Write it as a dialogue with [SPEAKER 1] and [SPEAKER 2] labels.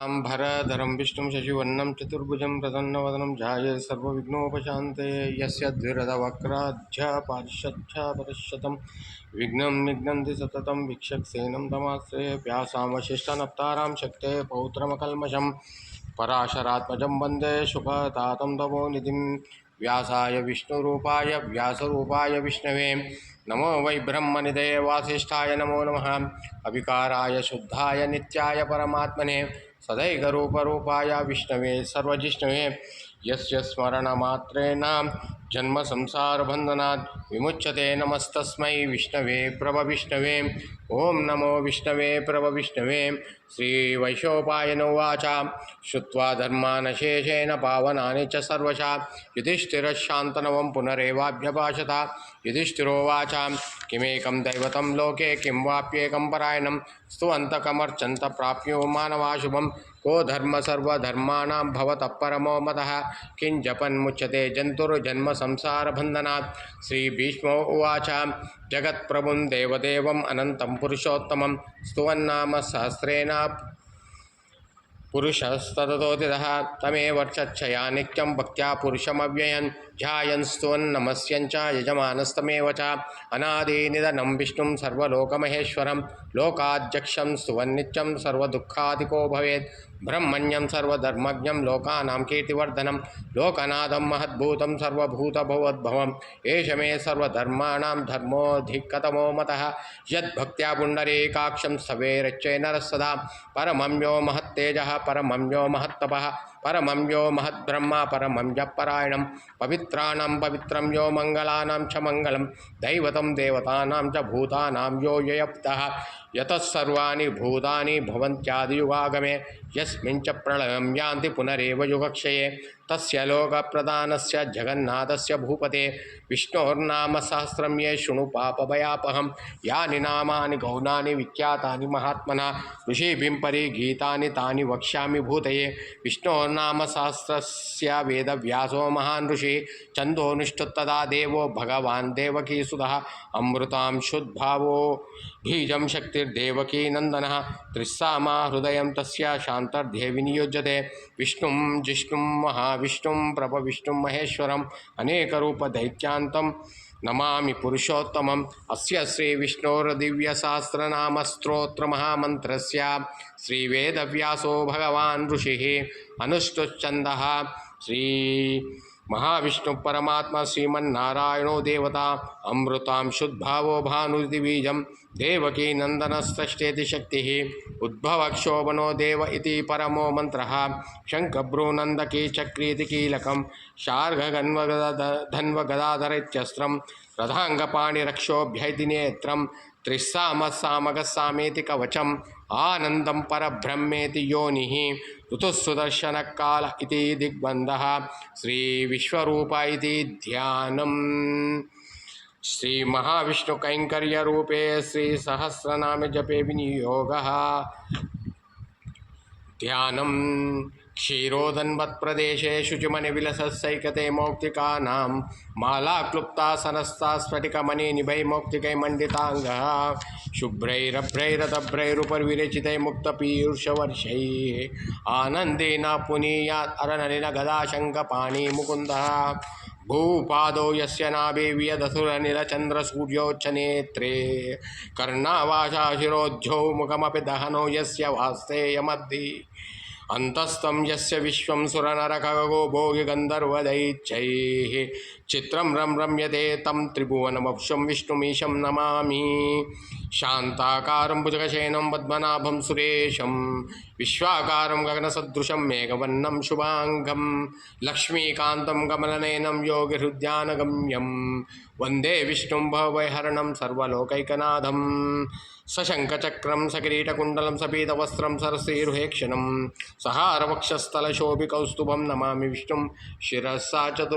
[SPEAKER 1] भरधरं विष्णुं शशिवर्णं चतुर्भुजं प्रसन्नवदनं ध्यायेत् सर्वविघ्नोपशान्तये यस्य द्विरदवक्त्राढ्यपार्श्वच्छपरिशतं विघ्नं निघ्नन्ति सततं वीक्षकसेनं तमाश्रये व्यासामशिष्टनप्तारां शक्तेः पौत्रमकल्मषं पराशरात्मजं वन्दे शुकतातं तपोनिधिं व्यासाय विष्णुरूपाय व्यासरूपाय विष्णवे नमो वै ब्रह्मनिधये वासिष्ठाय नमो नमः अविकाराय शुद्धाय नित्याय परमात्मने सदैकरूपरूपाय विष्णवे सर्वजिष्णवे यस्य स्मरणमात्रेण जन्मसंसारबन्धनात् विमुच्यते नमस्तस्मै विष्णवे प्रभविष्णवे ओं नमो विष्णवे प्रभविष्णवे श्रीवैशोपायन उवाच श्रुत्वा धर्मानशेषेण पावनानि च सर्वशः युधिष्ठिरश्शान्तनवं पुनरेवाभ्यभाषत युधिष्ठिरोवाच किमेकं दैवतं लोके किं वाप्येकं परायणं स्तुवन्तकमर्चन्त प्राप्यो मानवाशुभं को धर्म सर्वधर्माणां भवतः परमो मतः किं जपन्मुच्यते जन्तुर्जन्म संसारबन्धनात् श्रीभीष्मो उवाच जगत्प्रभुं देवदेवम् अनन्तं पुरुषोत्तमं स्तुवन्नाम सहस्रेण पुरुषस्तततोतितः तमेवर्चच्छया नित्यं भक्त्या पुरुषमव्ययन् ध्यायन् स्तुवन्नमस्यं च यजमानस्तमेव च अनादिनिधनं विष्णुं सर्वलोकमहेश्वरं लोकाध्यक्षं स्तुवन्नित्यं सर्वदुःखादिको भवेत् ब्रह्मण्यं सर्वधर्मज्ञं लोकानां कीर्तिवर्धनं लोकनाथं महद्भूतं सर्वभूतभवद्भवम् एष मे सर्वधर्माणां धर्मोऽधिकतमो मतः यद्भक्त्या पुण्डरीकाक्षं स्तवेरच्चे नरः सदा परमं यो महत्तेजः परमं यो महत्तपः परमं यो महद्ब्रह्मा परमं यपरायणं पवित्राणां पवित्रं यो मङ्गलानां च मङ्गलं दैवतं देवतानां च भूतानां यो ययप्तः यतः सर्वाणि भूतानि भवन्त्यादियुगागमे यस्मिन् च प्रलयं यान्ति पुनरेव युगक्षये तस्य लोकप्रधानस्य जगन्नाथस्य भूपते विष्णोर्नाम सहस्रं ये शृणु पापभयापहं यानि नामानि गौणानि विख्यातानि महात्मना ऋषिभिः परिगीतानि तानि वक्ष्यामि भूतये विष्णोर्नाम सहस्रस्य वेदव्यासो महान् ऋषिः छन्दोनुष्ठुत्तदा देवो भगवान् देवकीसुतः अमृतांशुद्भावो बीजं शक्तिर्देवकी नन्दनः त्रिस्सामा हृदयं तस्य शान्तर्ध्ये विनियोज्यते विष्णुं जिष्णुं महाविष्णुं प्रभविष्णुं महेश्वरम् अनेकरूपदैत्यान्तं नमामि पुरुषोत्तमम् अस्य श्रीविष्णोर्दिव्यसहस्रनामस्तोत्रमहामन्त्रस्य श्रीवेदव्यासो भगवान् ऋषिः अनुष्टुच्छन्दः श्री महाविष्णु परमात्मा श्रीमन्नारायणो देवता अमृतां शुद्भावो भानुर्दिबीजं देवकी नंदनस्तेति शक्तिः उद्भवक्षोभनो देव इति परमो मंत्रः शङ्खभ्रूनन्दकी चक्रीति कीलकं शार्घगन्वगदाधर इत्यस्त्रं रथाङ्गपाणिरक्षोभ्यैति नेत्रं त्रिस्सामसामगस्सामेति कवचम् आनन्दं परब्रह्मेति योनिः ऋतुस्सुदर्शनकाल इति दिग्बन्धः श्रीविश्वरूप इति ध्यानम् श्री महाविष्णुकैङ्कर्यरूपे श्रीसहस्रनाम जपे विनियोगः ध्यानं क्षीरोदन्वत्प्रदेशे शुचिमणिविलसस्सैकते मौक्तिकानां मालाक्लुप्तासनस्ता स्फटिकमणिनिभै मौक्तिकैर्मण्डिताङ्गः शुभ्रैरभ्रैरतभ्रैरुपरिविरचितै मुक्तपीयूषवर्षैः आनन्देन पुनीयात् अरनलिनगदाशङ्खपाणि मुकुन्दः भूपादौ यस्य नाभिर्यदसुरनिलचन्द्रसूर्योच्चनेत्रे कर्णावासा शिरोज्झौ मुखमपि दहनो यस्य वास्तेयमद्धि अन्तस्तं यस्य विश्वं सुरनरखगो भोगिगन्धर्वदैत्यैः चित्रं रम्यते तं त्रिभुवनमपुषं विष्णुमीशं नमामि शान्ताकारं भुजगशयनं पद्मनाभं सुरेशं विश्वाकारं गगनसदृशं मेघवर्णं शुभाङ्गं लक्ष्मीकान्तं कमलनयनं योगिहृद्यानगम्यं वन्दे विष्णुं भवभयहरणं सर्वलोकैकनाथं सशङ्खचक्रं सकिरीटकुण्डलं सपीतवस्त्रं सरसीरुहेक्षणं सहारवक्षस्थलशोभिकौस्तुभं नमामि विष्णुं शिरसा चतुर्